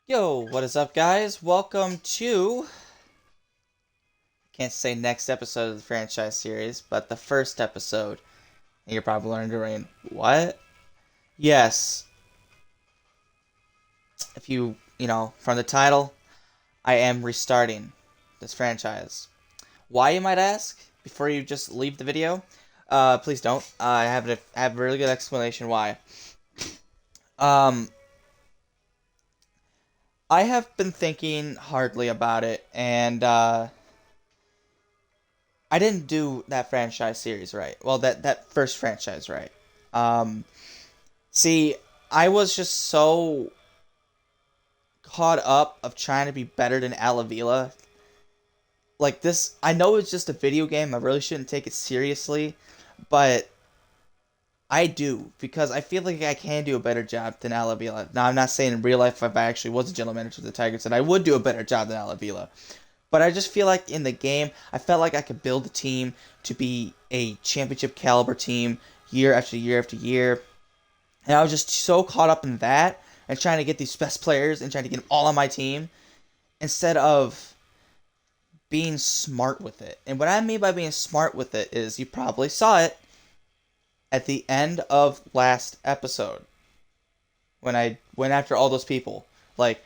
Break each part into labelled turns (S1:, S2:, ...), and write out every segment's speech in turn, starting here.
S1: Yo, what is up, guys? Welcome to, can't say next episode of the franchise series, but the first episode. And you're probably wondering, what? Yes, if from the title, I am restarting this franchise. Why, you might ask? Before you just leave the video, please don't. I have a really good explanation why. Um, I have been thinking hardly about it, and I didn't do that franchise series right. Well, that first franchise right. Um, see, I was just so caught up of trying to be better than Alavila. Like this, I know it's just a video game. I really shouldn't take it seriously, but I do because I feel like I can do a better job than Alavila. Now, I'm not saying in real life if I actually was a general manager of the Tigers that I would do a better job than Alavila. But I just feel like in the game, I felt like I could build a team to be a championship caliber team year after year after year. And I was just so caught up in that and trying to get these best players and trying to get them all on my team instead of being smart with it. And what I mean by being smart with it is you probably saw it at the end of last episode when I went after all those people. Like,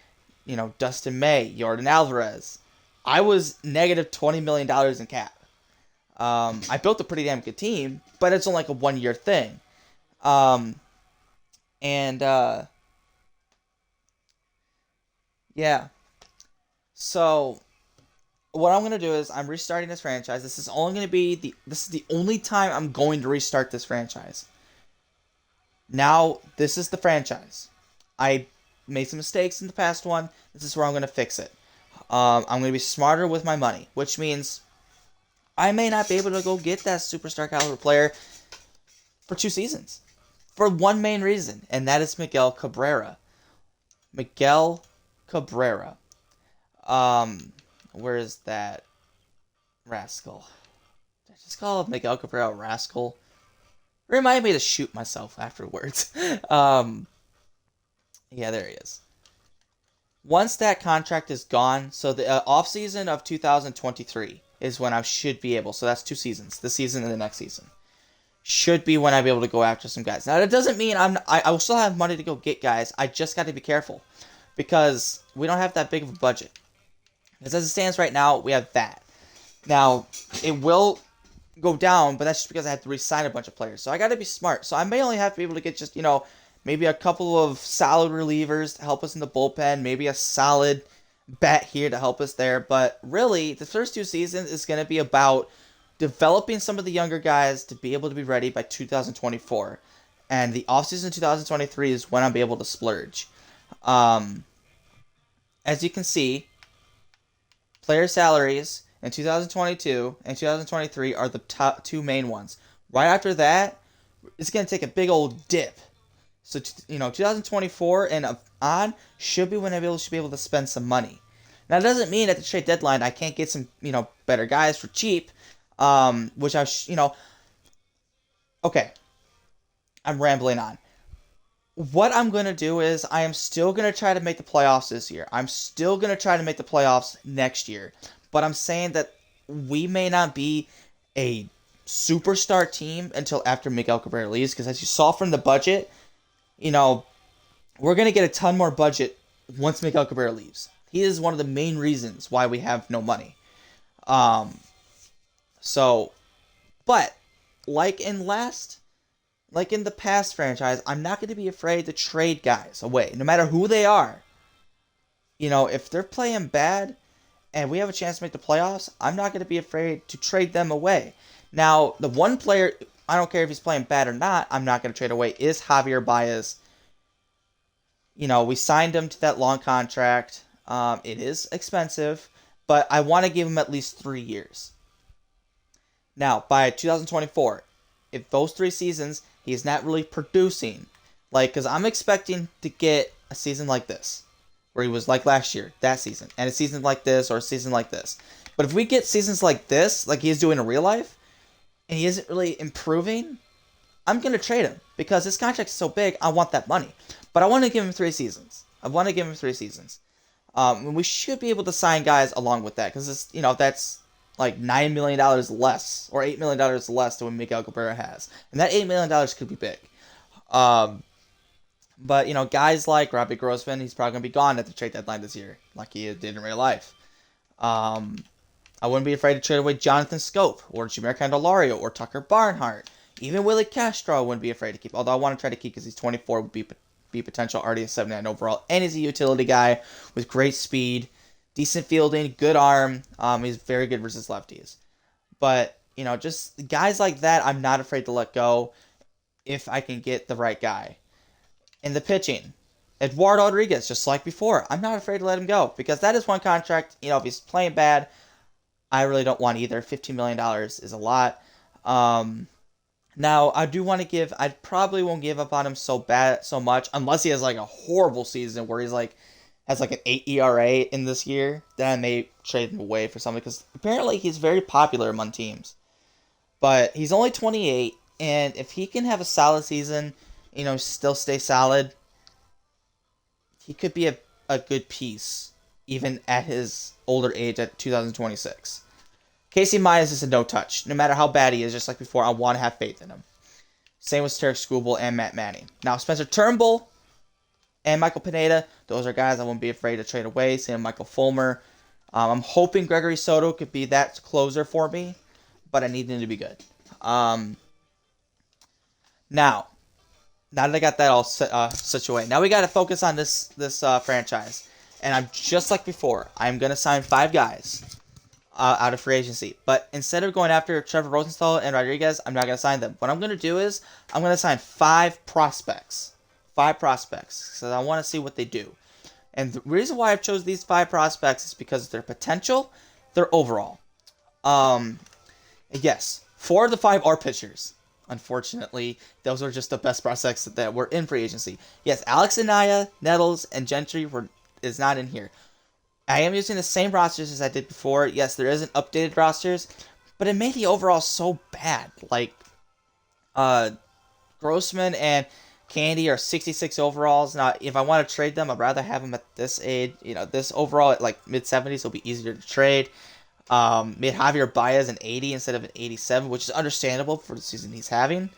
S1: Dustin May, Jordan Alvarez. I was negative $20 million in cap. I built a pretty damn good team, but it's only like a 1 year thing. Um, and yeah. So what I'm gonna do is I'm restarting this franchise. This is the only time I'm going to restart this franchise. Now this is the franchise. I made some mistakes in the past one. This is where I'm gonna fix it. I'm gonna be smarter with my money, which means I may not be able to go get that superstar caliber player for 2 seasons. For one main reason, and that is Miguel Cabrera. Miguel Cabrera. Where is that rascal? Did I just call Miguel Cabrera a rascal? Remind me to shoot myself afterwards. Yeah, there he is. Once that contract is gone, so the off season of 2023 is when I should be able. So that's 2 seasons, this season and the next season. Should be when I'll be able to go after some guys. Now that doesn't mean I will still have money to go get guys. I just got to be careful because we don't have that big of a budget. Because as it stands right now, we have that. Now it will go down, but that's just because I have to re-sign a bunch of players. So I got to be smart. So I may only have to be able to get just maybe a couple of solid relievers to help us in the bullpen, maybe a solid bat here to help us there. But really, the first 2 seasons is going to be about developing some of the younger guys to be able to be ready by 2024. And the offseason 2023 is when I'll be able to splurge. Um, as you can see, player salaries in 2022 and 2023 are the top two main ones. Right after that, it's going to take a big old dip. So, 2024 and on should be when I should be able to spend some money. Now, it doesn't mean at the trade deadline I can't get some, better guys for cheap. Which okay, I'm rambling on. What I'm going to do is I am still going to try to make the playoffs this year. I'm still going to try to make the playoffs next year. But I'm saying that we may not be a superstar team until after Miguel Cabrera leaves. Because as you saw from the budget, we're going to get a ton more budget once Miguel Cabrera leaves. He is one of the main reasons why we have no money. Um, so, but like in the past franchise, I'm not going to be afraid to trade guys away, no matter who they are. If they're playing bad and we have a chance to make the playoffs, I'm not going to be afraid to trade them away. Now, the one player, I don't care if he's playing bad or not, I'm not going to trade away, is Javier Baez. We signed him to that long contract. It is expensive, but I want to give him at least 3 years. Now, by 2024, if those 3 seasons he is not really producing, because I'm expecting to get a season like this, where he was like last year, that season, and a season like this or a season like this. But if we get seasons like this, like he is doing in real life, and he isn't really improving, I'm going to trade him because his contract is so big, I want that money. But I want to give him 3 seasons. I want to give him 3 seasons. And we should be able to sign guys along with that because it's that's like $9 million less or $8 million less than what Miguel Cabrera has, and that $8 million could be big. Um, but guys like Robbie Grossman, he's probably gonna be gone at the trade deadline this year, like he did in real life. Um, I wouldn't be afraid to trade away Jonathan Scope or Jameer Candelario or Tucker Barnhart. Even Willie Castro I wouldn't be afraid to keep. Although I want to try to keep because he's 24, would be potential already a 79 overall, and he's a utility guy with great speed, decent fielding, good arm. He's very good versus lefties. But just guys like that, I'm not afraid to let go if I can get the right guy. In the pitching, Eduardo Rodriguez, just like before, I'm not afraid to let him go because that is one contract. If he's playing bad, I really don't want either. $15 million is a lot. Now I do want to give. I probably won't give up on him so much unless he has like a horrible season where he's like has like an 8 ERA in this year. Then I may trade him away for something because apparently he's very popular among teams. But he's only 28, and if he can have a solid season, still stay solid, he could be a good piece even at his older age at 2026. Casey Mize is a no-touch. No matter how bad he is, just like before, I want to have faith in him. Same with Tarek Skubal and Matt Manning. Now, Spencer Turnbull and Michael Pineda, those are guys I won't be afraid to trade away. Same with Michael Fulmer. I'm hoping Gregory Soto could be that closer for me, but I need him to be good. Now that I got that all situated, now we got to focus on this franchise. And I'm just like before. I'm going to sign 5 guys out of free agency. But instead of going after Trevor Rosenthal and Rodriguez, I'm not going to sign them. What I'm going to do is I'm going to sign 5 prospects. 5 prospects. Because I want to see what they do. And the reason why I've chose these 5 prospects is because of their potential, their overall. Yes, 4 of the 5 are pitchers. Unfortunately, those are just the best prospects that were in free agency. Yes, Alex Anaya, Nettles, and Gentry is not in here. I am using the same rosters as I did before. Yes, there isn't updated rosters, but it made the overall so bad. Like, Grossman and Candy are 66 overalls. Now, if I want to trade them, I'd rather have them at this age. This overall at like mid-70s will be easier to trade. Made Javier Baez an 80 instead of an 87, which is understandable for the season he's having.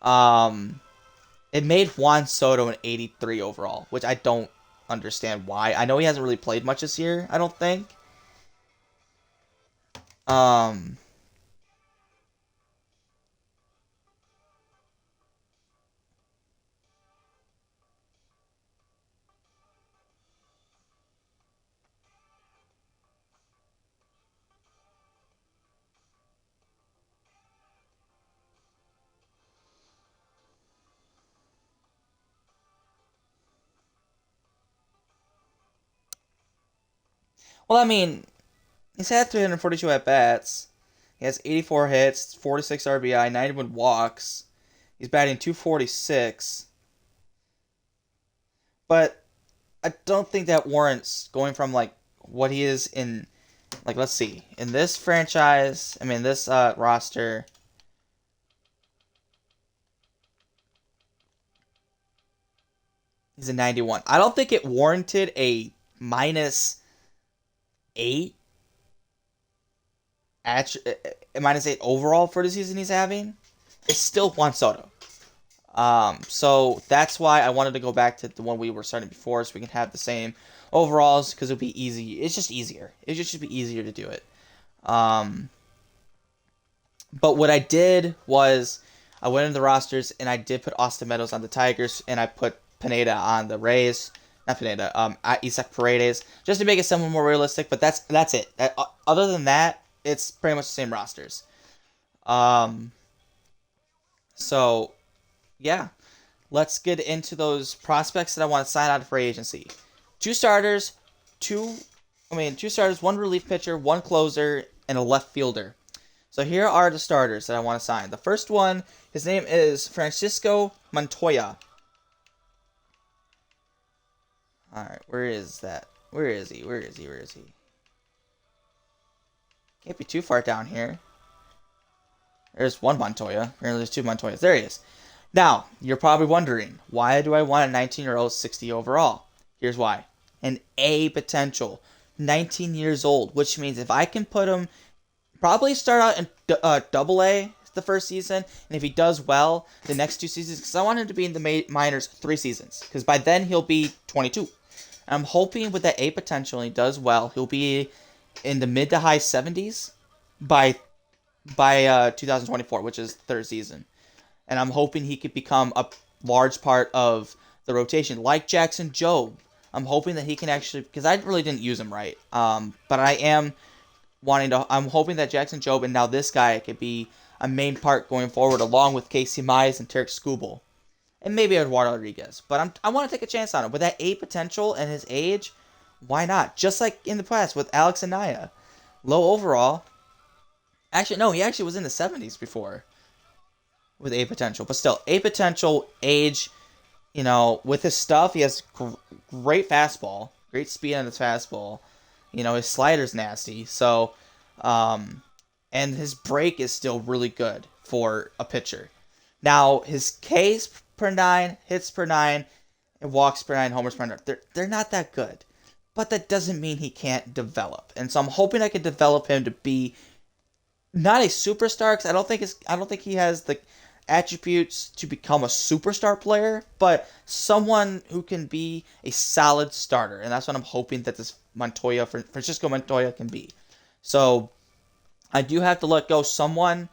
S1: It made Juan Soto an 83 overall, which I don't understand why. I know he hasn't really played much this year, I don't think. Well, I mean, he's had 342 at-bats. He has 84 hits, 46 RBI, 91 walks. He's batting 246. But I don't think that warrants going from, like, what he is in... Like, let's see. In this franchise, this roster... He's a 91. I don't think it warranted a -8 -8 overall for the season he's having. It's still Juan Soto. So that's why I wanted to go back to the one we were starting before, so we can have the same overalls because it'll be easy. It's just easier. It just should be easier to do it. But what I did was I went into the rosters and I did put Austin Meadows on the Tigers and I put Pineda on the Rays. Not Pineda. Isaac Paredes, just to make it somewhat more realistic. But that's it. Other than that, it's pretty much the same rosters. So yeah, let's get into those prospects that I want to sign out of free agency. 2 starters, 2 starters, 1 relief pitcher, 1 closer, and a left fielder. So here are the starters that I want to sign. The first one, his name is Francisco Montoya. Alright, where is that? Where is he? Can't be too far down here. There's 1 Montoya. Apparently there's 2 Montoyas. There he is. Now, you're probably wondering, why do I want a 19-year-old 60 overall? Here's why. an A potential. 19 years old, which means if I can put him, probably start out in double A the first season, and if he does well the next 2 seasons, because I want him to be in the minors 3 seasons, because by then he'll be 22. I'm hoping with that A potential, and he does well, he'll be in the mid to high 70s by 2024, which is the third season. And I'm hoping he could become a large part of the rotation, like Jackson Jobe. I'm hoping that he can actually, because I really didn't use him right, but I'm hoping that Jackson Jobe and now this guy could be a main part going forward, along with Casey Mize and Tarek Skubal, and maybe Eduardo Rodriguez. But I want to take a chance on him with that A potential and his age. Why not? Just like in the past with Alex Anaya, low overall. Actually, no, he actually was in the 70s before with A potential, but still A potential, age. With his stuff, he has great fastball, great speed on his fastball. His slider's nasty. So, and his break is still really good for a pitcher. Now, his Ks per 9, hits per 9, and walks per 9, homers per 9, they're not that good. But that doesn't mean he can't develop. And so I'm hoping I can develop him to be not a superstar, because I don't think he has the attributes to become a superstar player, but someone who can be a solid starter. And that's what I'm hoping that this Francisco Montoya can be. So I do have to let go someone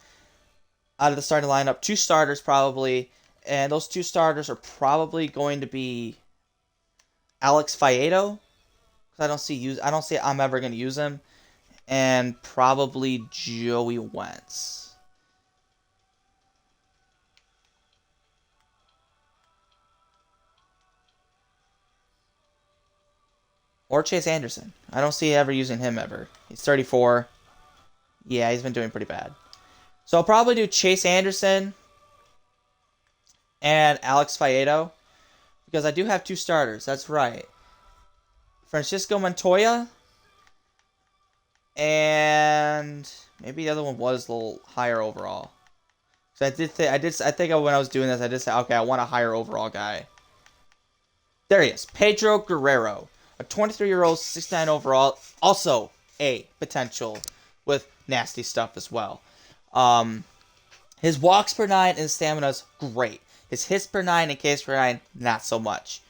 S1: out of the starting lineup, 2 starters probably, and those 2 starters are probably going to be Alex Faedo, because I don't see I'm ever going to use him, and probably Joey Wentz. Or Chase Anderson. I don't see ever using him ever. He's 34. Yeah, he's been doing pretty bad. So I'll probably do Chase Anderson and Alex Faedo, because I do have 2 starters. That's right. Francisco Montoya, and maybe the other one was a little higher overall. So I think when I was doing this, I did say, okay, I want a higher overall guy. There he is, Pedro Guerrero, a 23-year-old, 69 overall, also A potential with nasty stuff as well. His walks per 9 and his stamina's great. His hits per 9 and Ks per 9, not so much.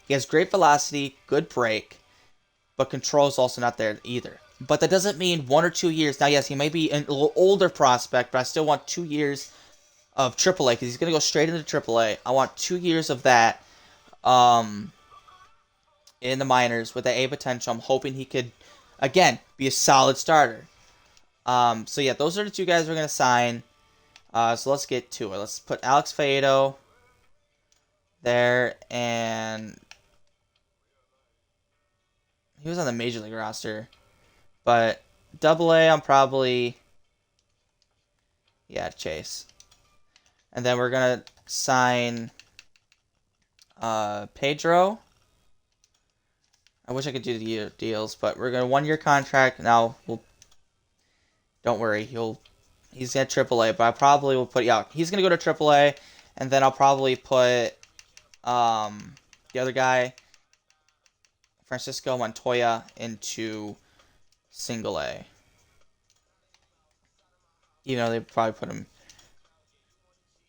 S1: He has great velocity, good break, but control's also not there either. But that doesn't mean 1 or 2 years. Now, yes, he may be a little older prospect, but I still want 2 years of AAA, because he's going to go straight into AAA. I want 2 years of that in the minors with the A potential. I'm hoping he could, again, be a solid starter. So, yeah, those are the 2 guys we're going to sign. So let's get to it. Let's put Alex Faedo there, and he was on the Major League roster. But AA, I'm probably, yeah, Chase. And then we're going to sign Pedro. I wish I could do the deals, but we're going to 1-year contract. Now, don't worry, he's at AAA, but I probably will put, yeah, he's going to go to AAA, and then I'll probably put the other guy, Francisco Montoya, into single A. They probably put him.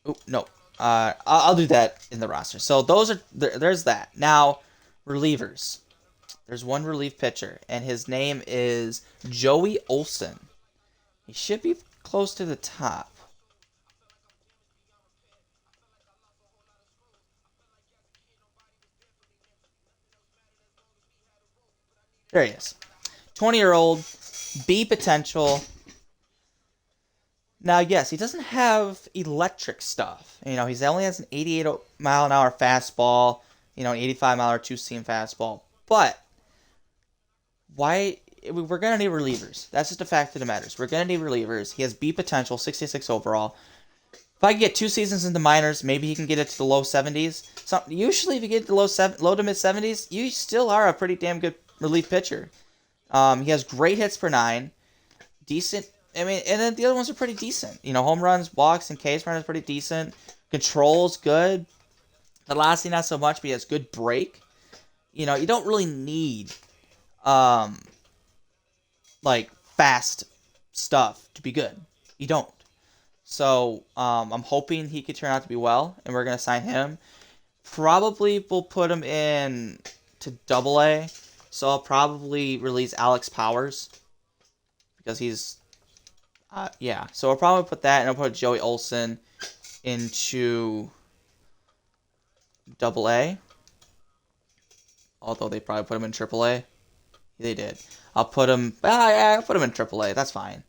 S1: Oop, no. I'll do that in the roster. So there's that. Now, relievers. There's one relief pitcher, and his name is Joey Olson. He should be close to the top. There he is. 20-year-old, B potential. Now, yes, he doesn't have electric stuff. He only has an 88-mile-an-hour fastball, an 85-mile-an-hour two-seam fastball. But why? We're going to need relievers. That's just a fact of the matters. We're going to need relievers. He has B potential, 66 overall. If I can get 2 seasons in the minors, maybe he can get it to the low 70s. So usually, if you get to low to mid 70s, you still are a pretty damn good relief pitcher. He has great hits per 9, decent. And then the other ones are pretty decent. Home runs, walks, and Ks per 9 is pretty decent. Control's good. Velocity not so much, but he has good break. You don't really need um like fast stuff to be good. You don't. So I'm hoping he could turn out to be well, and we're gonna sign him. Probably we'll put him in to Double A. So I'll probably release Alex Powers because he's yeah. So I'll probably put that, and I'll put Joey Olson into Double A. Although they probably put him in Triple A. They did. I'll put him. Yeah, I'll put him in Triple A. That's fine.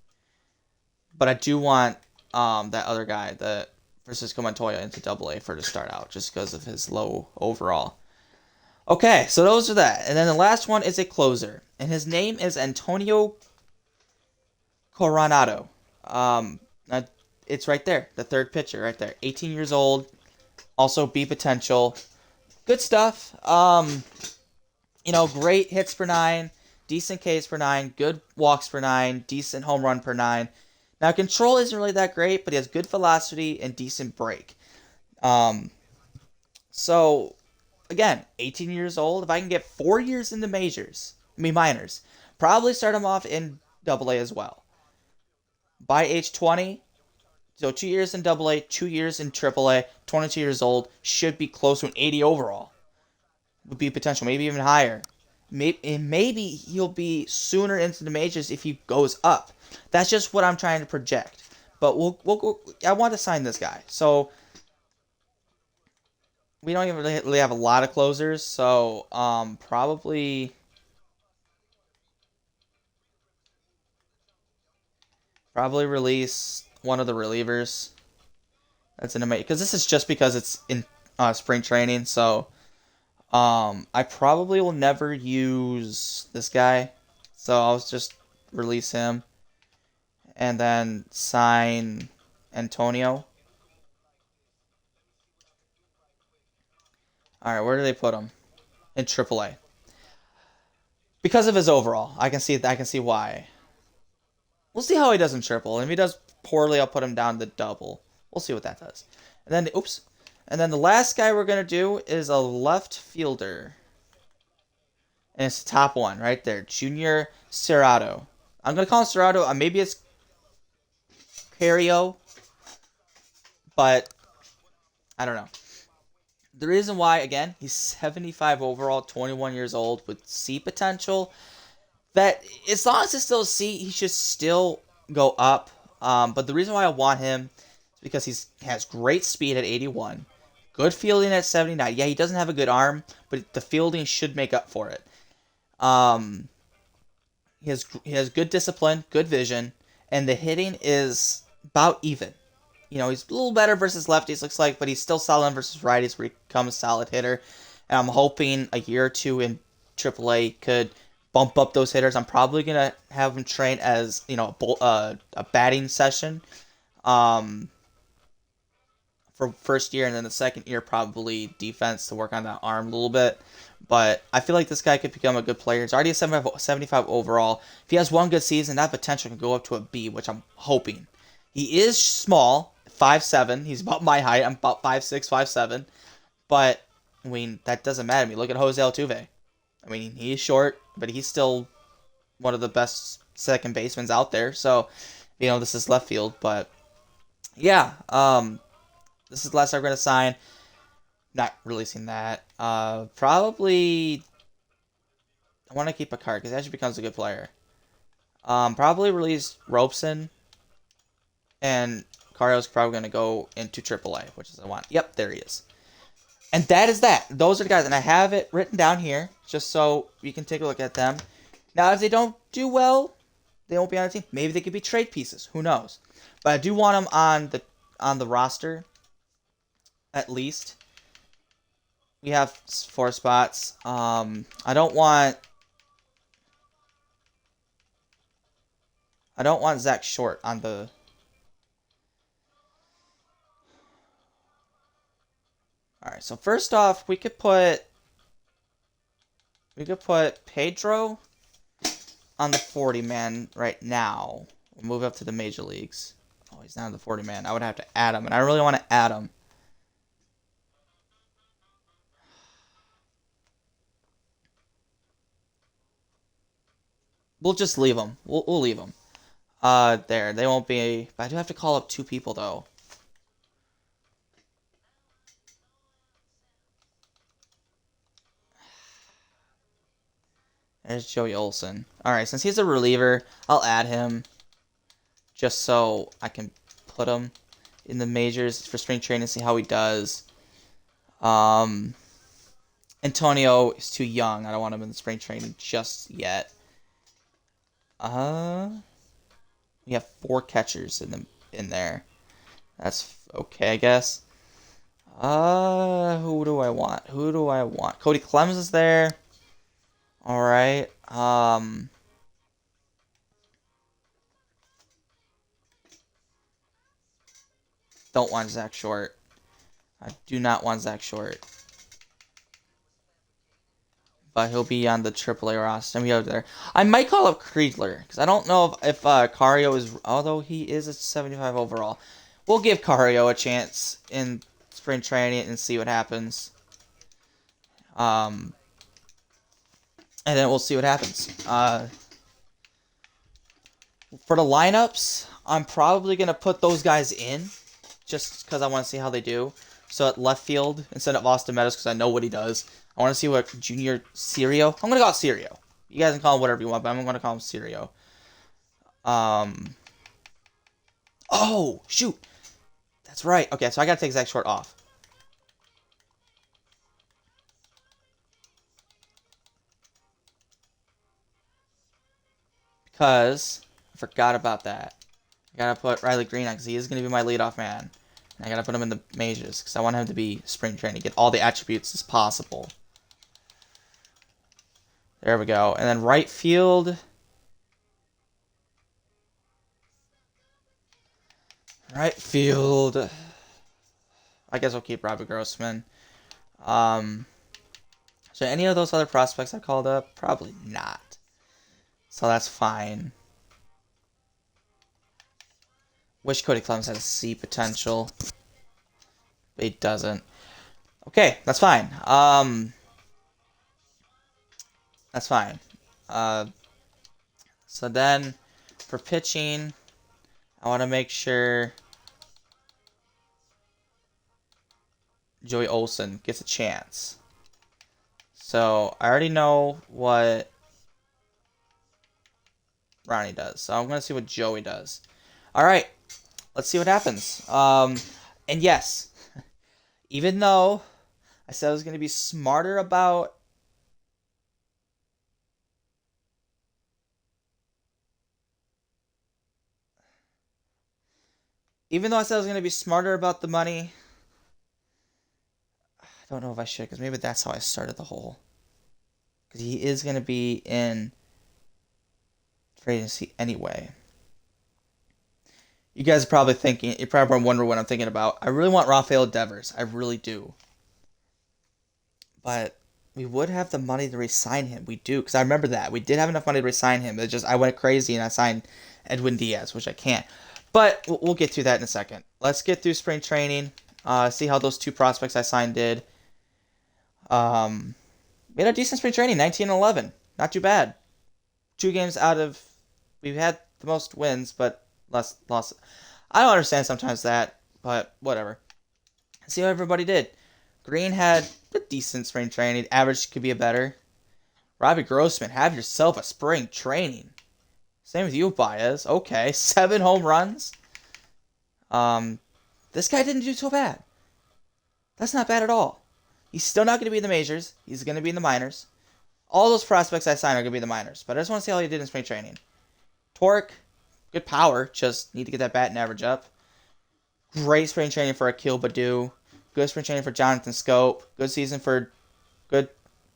S1: But I do want that other guy, the Francisco Montoya, into Double A for to start out, just because of his low overall. Okay, so those are that, and then the last one is a closer, and his name is Antonio Coronado. Um, it's right there, the third pitcher, right there. 18 years old, also B potential, good stuff. Great hits per nine, decent Ks per nine, good walks per nine, decent home run per nine. Now control isn't really that great, but he has good velocity and decent break. So again, 18 years old. If I can get 4 years in the minors, probably start him off in Double A as well. By age 20, so 2 years in Double A, 2 years in Triple A, 22 years old, should be close to an 80 overall. Would be potential, maybe even higher. Maybe he'll be sooner into the majors if he goes up. That's just what I'm trying to project. But I want to sign this guy. So we don't even really have a lot of closers. So probably release one of the relievers. That's an amazing, because this is just because it's in spring training. So I probably will never use this guy. So I'll just release him and then sign Antonio. All right, where do they put him? In AAA. Because of his overall, I can see why. We'll see how he does in triple. If he does poorly, I'll put him down to double. We'll see what that does. And then, oops. And then the last guy we're going to do is a left fielder. And it's the top one right there. Junior Cerrado. I'm going to call him Cerrado. Maybe it's Cario. But I don't know. The reason why, again, he's 75 overall, 21 years old with C potential. That as long as it's still C, he should still go up. But the reason why I want him is because he has great speed at 81, good fielding at 79. Yeah, he doesn't have a good arm, but the fielding should make up for it. He has good discipline, good vision, and the hitting is about even. He's a little better versus lefties, looks like, but he's still solid versus righties where he becomes a solid hitter. And I'm hoping a year or two in AAA could bump up those hitters. I'm probably going to have him train as, a batting session for first year, and then the second year probably defense to work on that arm a little bit. But I feel like this guy could become a good player. He's already a 75 overall. If he has one good season, that potential can go up to a B, which I'm hoping. He is small, 5'7". He's about my height. I'm about 5'6", 5'7". But, that doesn't matter to me. Look at Jose Altuve. He's short, but he's still one of the best second basemen out there. So, this is left field. But, yeah, this is the last I'm going to sign. Not releasing that. Probably, I want to keep a card because he actually becomes a good player. Probably release Robeson. And Cario's probably going to go into AAA, which is what I want. Yep, there he is. And that is that. Those are the guys. And I have it written down here just so you can take a look at them. Now, if they don't do well, they won't be on the team. Maybe they could be trade pieces. Who knows? But I do want them on the roster, at least. We have 4 spots. I don't want Zach Short on the... Alright, so first off, we could put Pedro on the 40-man right now. We'll move up to the major leagues. Oh, he's not on the 40-man. I would have to add him, and I really want to add him. We'll just leave them. We'll leave them. There. They won't be... But I do have to call up 2 people, though. There's Joey Olsen. Alright, since he's a reliever, I'll add him. Just so I can put him in the majors for spring training and see how he does. Antonio is too young. I don't want him in the spring training just yet. We have 4 catchers in there. That's okay, I guess. Who do I want? Who do I want? Cody Clemens is there. All right. Don't want Zach Short. I do not want Zach Short. But he'll be on the AAA roster. We over there. I might call up Kriegler because I don't know if Cario is, although he is a 75 overall. We'll give Cario a chance in spring training and see what happens. And then we'll see what happens. For the lineups, I'm probably gonna put those guys in just because I want to see how they do. So at left field instead of Austin Meadows because I know what he does. I want to see what Junior Serio. I'm gonna call it Serio. You guys can call him whatever you want, but I'm gonna call him Serio. Oh shoot, that's right. Okay, so I gotta take Zach Short off because I forgot about that. I gotta put Riley Green on because he is gonna be my leadoff man. And I gotta put him in the majors because I want him to be spring training, get all the attributes as possible. There we go. And then right field. Right field. I guess I'll keep Robbie Grossman. So any of those other prospects I called up? Probably not. So that's fine. Wish Cody Clemens had a C potential. But he doesn't. Okay, that's fine. That's fine. So then, for pitching, I want to make sure Joey Olsen gets a chance. So I already know what Ronnie does. So I'm going to see what Joey does. All right, let's see what happens. And yes, even though I said I was going to be smarter about the money, I don't know if I should, because maybe that's how I started the whole. Because he is going to be in free agency anyway. You guys are probably thinking, you're probably wondering what I'm thinking about. I really want Rafael Devers. I really do. But we would have the money to re-sign him. We do, because I remember that. We did have enough money to re-sign him. It's just I went crazy and I signed Edwin Diaz, which I can't. But we'll get through that in a second. Let's get through spring training. See how those 2 prospects I signed did. We had a decent spring training, 19-11. Not too bad. 2 games out of... We've had the most wins, but less losses. I don't understand sometimes that, but whatever. See how everybody did. Green had a decent spring training. Average could be a better. Robbie Grossman, have yourself a spring training. Same with you, Baez. Okay, 7 home runs. This guy didn't do so bad. That's not bad at all. He's still not going to be in the majors. He's going to be in the minors. All those prospects I signed are going to be in the minors. But I just want to see how he did in spring training. Torque, good power. Just need to get that batting average up. Great spring training for Akil Baddoo. Good spring training for Jonathan Scope. Good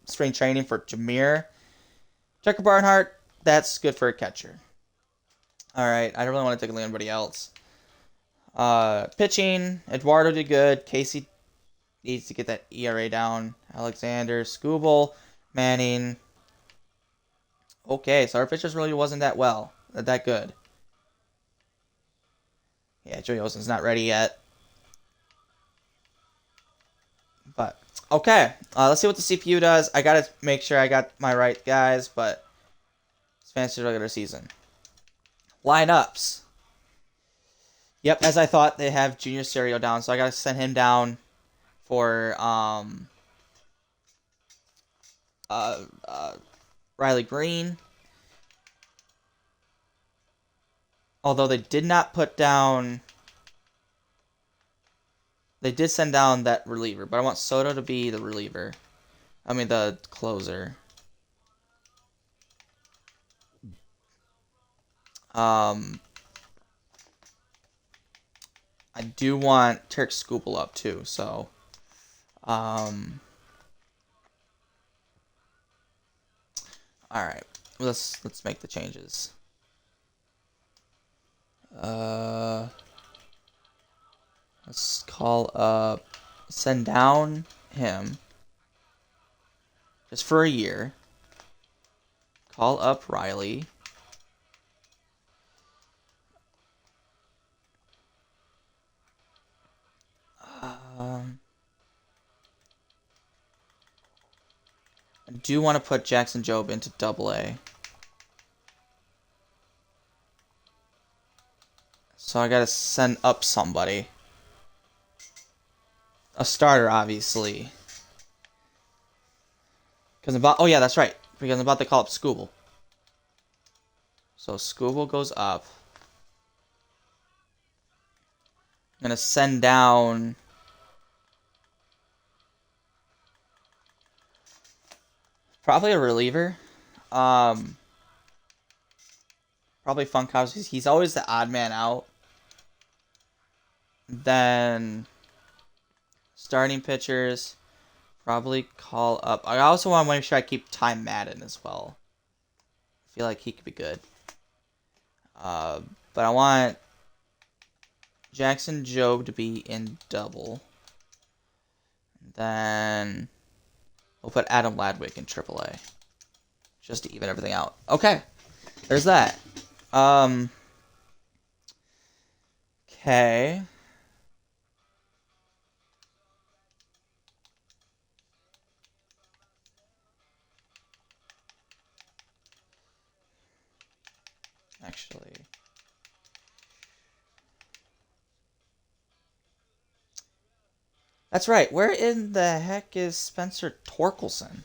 S1: spring training for Jameer. Tucker Barnhart, that's good for a catcher. Alright, I don't really want to take anybody else. Pitching, Eduardo did good. Casey needs to get that ERA down. Alexander, Skubal, Manning. Okay, so our pitchers really wasn't that good. Yeah, Joey Olsen's not ready yet. But, okay. Let's see what the CPU does. I gotta make sure I got my right guys, but fantasy regular season. Lineups. Yep, as I thought, they have Junior Serio down, so I gotta send him down for Riley Green. Although they did not put down... They did send down that reliever, but I want Soto to be the reliever. I mean, the closer. I do want Turk Scoople up too, so alright. Let's make the changes. Let's call up, send down him just for a year. Call up Riley. I do want to put Jackson Jobe into Double-A. So I gotta send up somebody. A starter, obviously. Because oh yeah, that's right. Because I'm about to call up Scooble. So Scooble goes up. I'm gonna send down... Probably a reliever. Probably Funkhouse. He's always the odd man out. Then starting pitchers. Probably call up. I also want to make sure I keep Ty Madden as well. I feel like he could be good. But I want Jackson Jobe to be in double. Then we'll put Adam Ladwick in AAA. Just to even everything out. Okay. There's that. Okay. Actually. That's right. Where in the heck is Spencer Torkelson?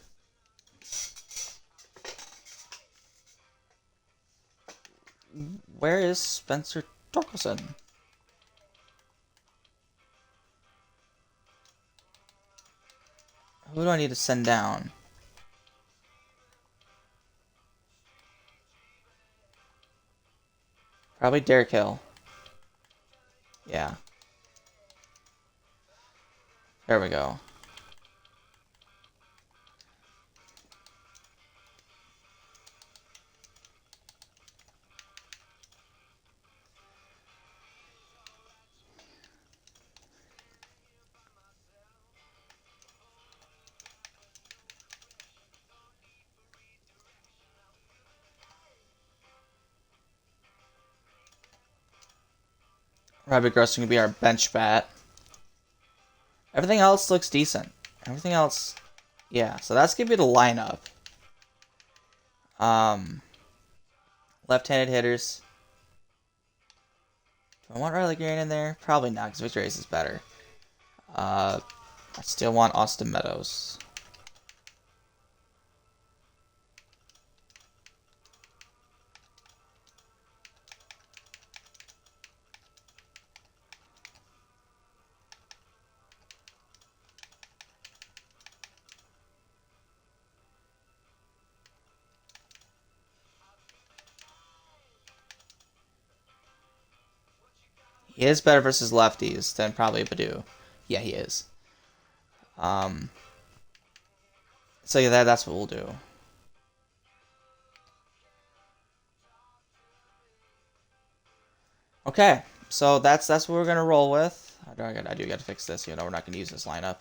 S1: Where is Spencer Torkelson? Who do I need to send down? Probably Derek Hill. Yeah. There we go. Robbie Gross can be our bench bat. Everything else looks decent. Everything else, yeah. So that's gonna be the lineup. Left-handed hitters. Do I want Riley Green in there? Probably not, because Victor Ace is better. I still want Austin Meadows. He is better versus lefties than probably Badu. Yeah, he is. So yeah, that's what we'll do. Okay, so that's what we're gonna roll with. I do got to fix this. You know, we're not gonna use this lineup.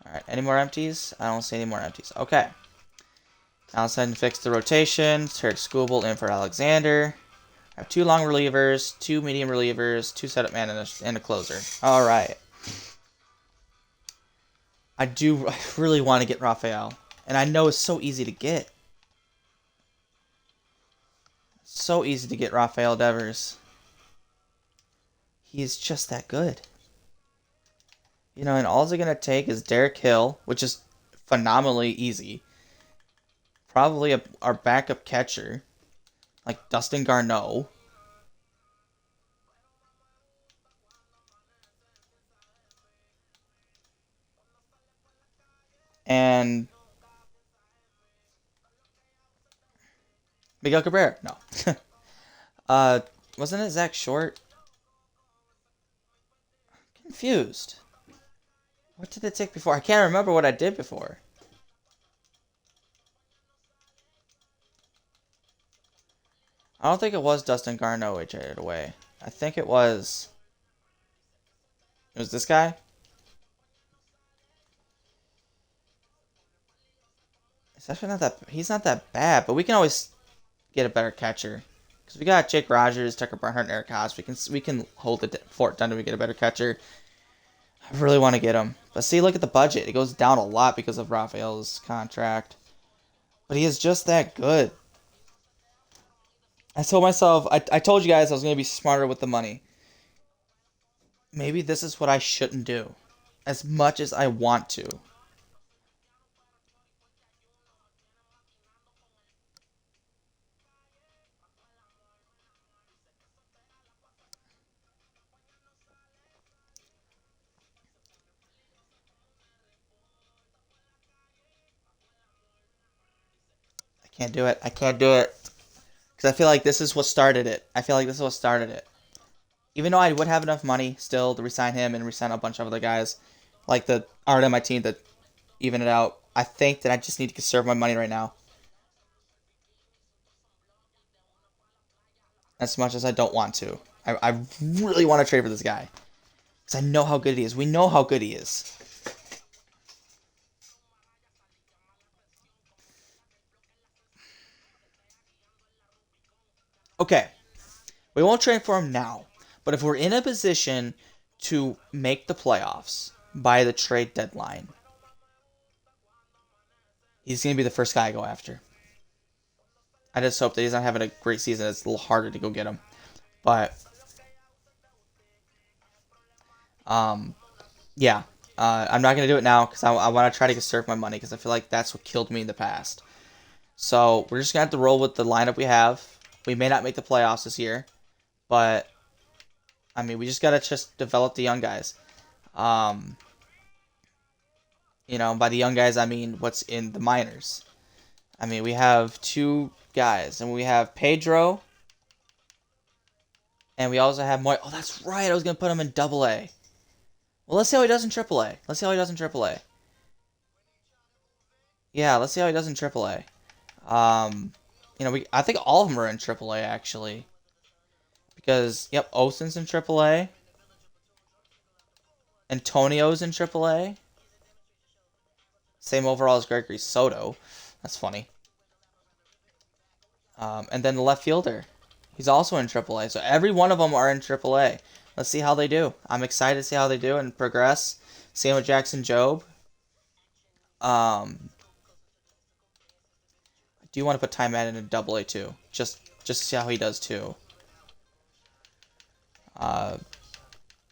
S1: All right, any more empties? I don't see any more empties. Okay. Now let's head and fix the rotation. Turk Scooble in for Alexander. I have 2 long relievers, 2 medium relievers, 2 setup man, and a closer. All right. I really want to get Rafael, and I know it's so easy to get. So easy to get Rafael Devers. He is just that good. You know, and all they're going to take is Derek Hill, which is phenomenally easy. Probably our backup catcher, like Dustin Garneau. And Miguel Cabrera. No. uh, wasn't it Zach Short? Confused. What did it take before? I can't remember what I did before. I don't think it was Dustin Garneau who traded away. I think it was. It was this guy? It's actually not that. He's not that bad, but we can always get a better catcher. Because we got Jake Rogers, Tucker Barnhart, and Eric Haas. We can hold the fort down till we get a better catcher. I really want to get him. But see, look at the budget. It goes down a lot because of Rafael's contract. But he is just that good. I told myself, I told you guys I was going to be smarter with the money. Maybe this is what I shouldn't do. As much as I want to. I can't do it. I can't do it. Because I feel like this is what started it. I feel like this is what started it. Even though I would have enough money still to resign him and resign a bunch of other guys, like the art on my team to even it out, I think that I just need to conserve my money right now. As much as I don't want to. I really want to trade for this guy. Because I know how good he is. We know how good he is. Okay. We won't trade for him now. But if we're in a position to make the playoffs by the trade deadline, he's going to be the first guy I go after. I just hope that he's not having a great season. It's a little harder to go get him. But, yeah. I'm not going to do it now because I want to try to conserve my money because I feel like that's what killed me in the past. So we're just going to have to roll with the lineup we have. We may not make the playoffs this year. But, I mean, we just got to just develop the young guys. You know, by the young guys, I mean what's in the minors. I mean, we have two guys, and we have Pedro, and we also have Moy. Oh, that's right. I was gonna put him in Double A. Well, let's see how he does in Triple A. Let's see how he does in Triple A. Yeah, let's see how he does in Triple A. You know, I think all of them are in Triple A actually, because yep, Osen's in Triple A. Antonio's in Triple A. Same overall as Gregory Soto. That's funny. And then the left fielder. He's also in AAA. So every one of them are in AAA. Let's see how they do. I'm excited to see how they do and progress. Same with Jackson Jobe. I do want to put Ty Madden in AA too. Just to see how he does too.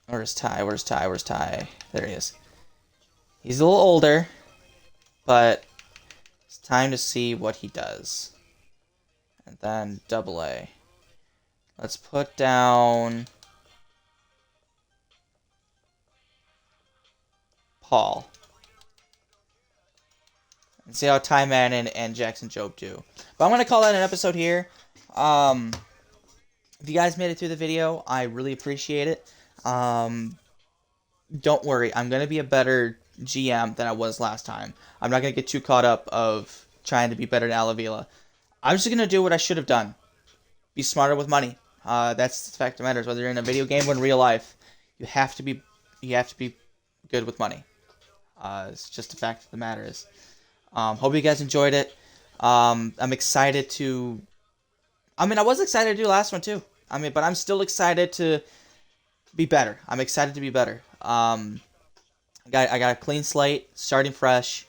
S1: Where's Ty? Where's Ty? Where's Ty? There he is. He's a little older, but it's time to see what he does. And then AA. Let's put down Paul. And see how Ty Madden and Jackson Jobe do. But I'm going to call that an episode here. If you guys made it through the video, I really appreciate it. Don't worry, I'm going to be a better GM than I was last time. I'm not going to get too caught up of trying to be better than Alavila. I'm just going to do what I should have done. Be smarter with money. That's the fact that matters. Whether you're in a video game or in real life, you have to be good with money. It's just the fact of the matter is. Hope you guys enjoyed it. I'm excited to. I mean, I was excited to do the last one too. I mean, but I'm still excited to be better. I'm excited to be better. I got a clean slate, starting fresh.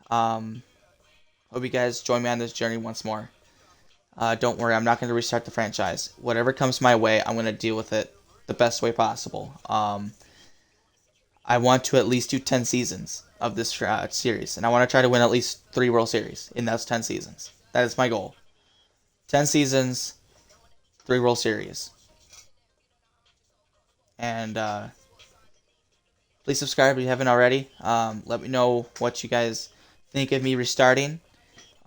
S1: Hope you guys join me on this journey once more. Don't worry, I'm not going to restart the franchise. Whatever comes my way, I'm going to deal with it the best way possible. I want to at least do 10 seasons of this series, and I want to try to win at least 3 World Series in those 10 seasons. That is my goal. 10 seasons, 3 World Series. And please subscribe if you haven't already. Let me know what you guys think of me restarting.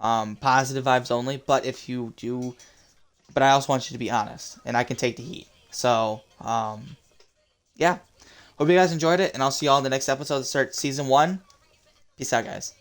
S1: Positive vibes only, but if you do... But I also want you to be honest, and I can take the heat. So, yeah. Hope you guys enjoyed it, and I'll see you all in the next episode to start Season 1. Peace out, guys.